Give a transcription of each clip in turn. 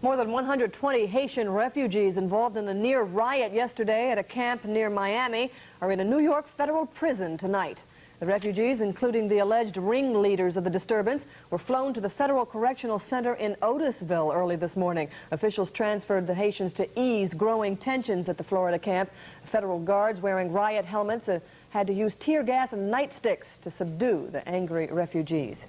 More than 120 Haitian refugees involved in a near riot yesterday at a camp near Miami are in a New York federal prison tonight. The refugees, including the alleged ringleaders of the disturbance, were flown to the Federal Correctional Center in Otisville early this morning. Officials transferred the Haitians to ease growing tensions at the Florida camp. Federal guards wearing riot helmets had to use tear gas and nightsticks to subdue the angry refugees.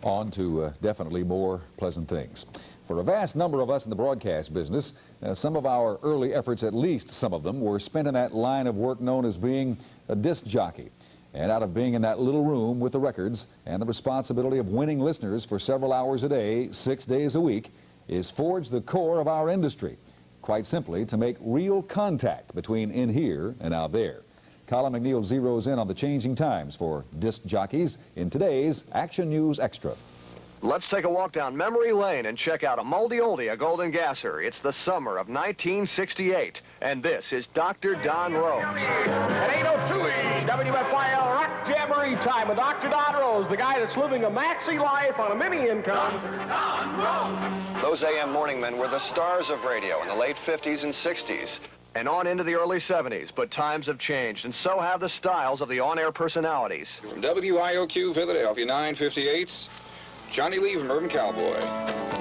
On to definitely more pleasant things. For a vast number of us in the broadcast business, some of our early efforts, at least some of them, were spent in that line of work known as being a disc jockey. And out of being in that little room with the records and the responsibility of winning listeners for several hours a day, 6 days a week, is forged the core of our industry. Quite simply, to make real contact between in here and out there. Colin McNeil zeroes in on the changing times for disc jockeys in today's Action News Extra. Let's take a walk down memory lane and check out a moldy oldie, a golden gasser. It's the summer of 1968, and this is Dr. Don Rose. At 8:02 WPVI Rock Jamboree time with Dr. Don Rose, the guy that's living a maxi life on a mini income. Dr. Don Rose. Those AM morning men were the stars of radio in the late 50s and 60s. And on into the early 70s, but times have changed, and so have the styles of the on-air personalities. From WIOQ Philadelphia 958. Johnny Lee from Urban Cowboy,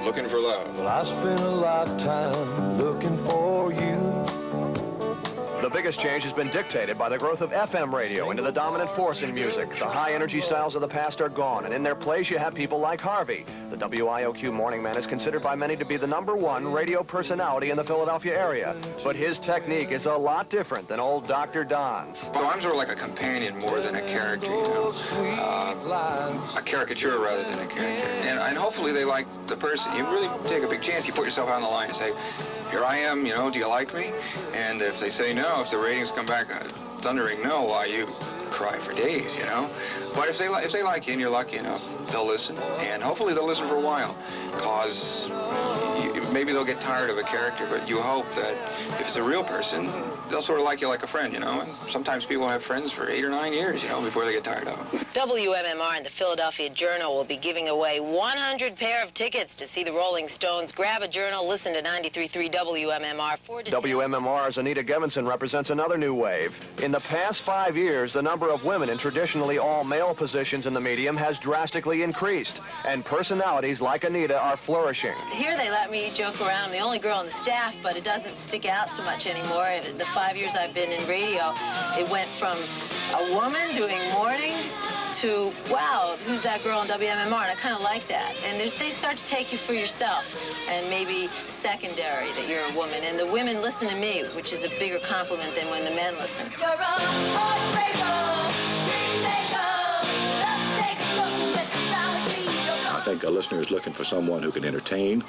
looking for love. Well, I spent a lifetime looking for you. The biggest change has been dictated by the growth of FM radio into the dominant force in music. The high-energy styles of the past are gone, and in their place you have people like Harvey. The WIOQ morning man is considered by many to be the #1 radio personality in the Philadelphia area. But his technique is a lot different than old Dr. Don's. Well, I'm sort of like a companion more than a character, you know. A caricature rather than a character. And hopefully they like the person. You really take a big chance. You put yourself on the line and say, here I am, you know, do you like me? And if they say no, if the ratings come back thundering no, why, you cry for days, you know. But if they like you and you're lucky enough, they'll listen, and hopefully they'll listen for a while, because maybe they'll get tired of a character, but you hope that if it's a real person, they'll sort of like you like a friend, you know. And sometimes people have friends for 8 or 9 years, you know, before they get tired of them. WMMR and the Philadelphia Journal will be giving away 100 pair of tickets to see the Rolling Stones. Grab a journal, listen to 93.3 WMMR. WMMR's Anita Gevinson represents another new wave. In the past 5 years, the number of women in traditionally all-male positions in the medium has drastically increased, and personalities like Anita are flourishing. Here they let me joke around. I'm the only girl on the staff, but it doesn't stick out so much anymore. The 5 years I've been in radio, it went from a woman doing mornings to, wow, who's that girl on WMMR? And I kind of like that. And they start to take you for yourself, and maybe secondary that you're a woman. And the women listen to me, which is a bigger compliment than when the men listen. You're a heartbreaker, dream maker, love taker, don't you mess around with me. I think a listener is looking for someone who can entertain,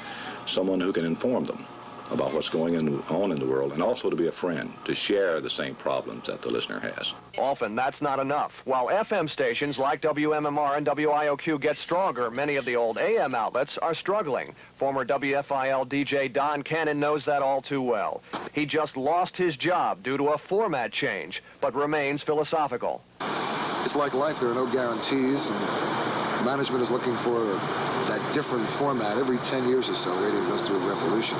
someone who can inform them about what's going on in the world, and also to be a friend, to share the same problems that the listener has. Often that's not enough. While FM stations like WMMR and WIOQ get stronger, many of the old AM outlets are struggling. Former WFIL DJ Don Cannon knows that all too well. He just lost his job due to a format change, but remains philosophical. It's like life, there are no guarantees, and management is looking for that different format. Every 10 years or so, radio goes through a revolution.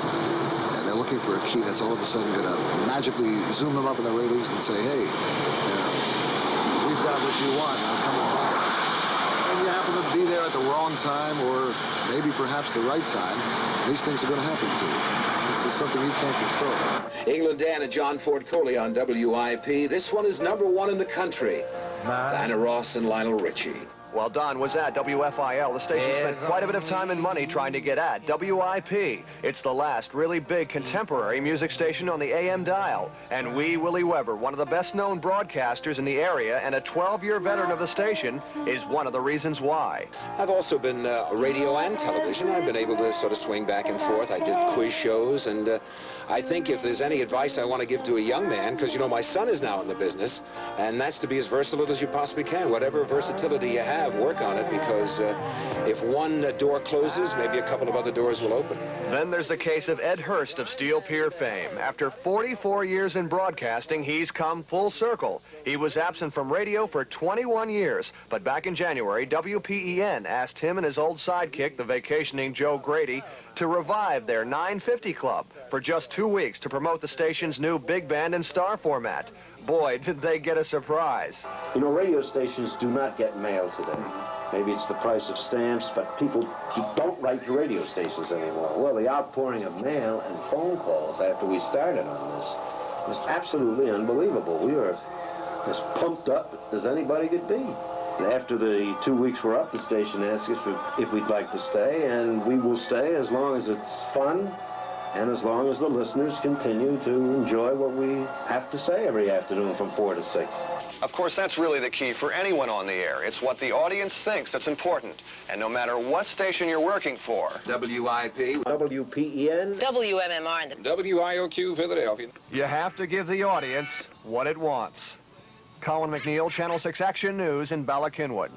And they're looking for a key that's all of a sudden going to magically zoom them up in the ratings and say, hey, you know, we've got what you want, now come and buy us. And you happen to be there at the wrong time, or maybe perhaps the right time, these things are going to happen to you. This is something you can't control. England Dan and John Ford Coley on WIP. This one is #1 in the country. Diana Ross and Lionel Richie. While Don was at WFIL, the station spent quite a bit of time and money trying to get at WIP. It's the last really big contemporary music station on the AM dial. And Willie Weber, one of the best-known broadcasters in the area and a 12-year veteran of the station, is one of the reasons why. I've also been radio and television. I've been able to sort of swing back and forth. I did quiz shows, and I think if there's any advice I want to give to a young man, because, you know, my son is now in the business, and that's to be as versatile as you possibly can. Whatever versatility you have, work on it, because if one door closes, maybe a couple of other doors will open. Then there's the case of Ed Hurst of Steel Pier fame. After 44 years in broadcasting, he's come full circle. He was absent from radio for 21 years, but back in January, WPEN asked him and his old sidekick, the vacationing Joe Grady, to revive their 950 Club for just 2 weeks to promote the station's new big band and star format. Boy, did they get a surprise. You know, radio stations do not get mail today. Maybe it's the price of stamps, but people don't write to radio stations anymore. Well, the outpouring of mail and phone calls after we started on this was absolutely unbelievable. We were as pumped up as anybody could be. After the 2 weeks were up, the station asked us if we'd like to stay, and we will stay as long as it's fun and as long as the listeners continue to enjoy what we have to say every afternoon from 4 to 6. Of course, that's really the key for anyone on the air. It's what the audience thinks that's important. And no matter what station you're working for. WIP, WPEN, WMMR, and the WIOQ Philadelphia. You have to give the audience what it wants. Colin McNeil, Channel 6 Action News in Bala Cynwyd.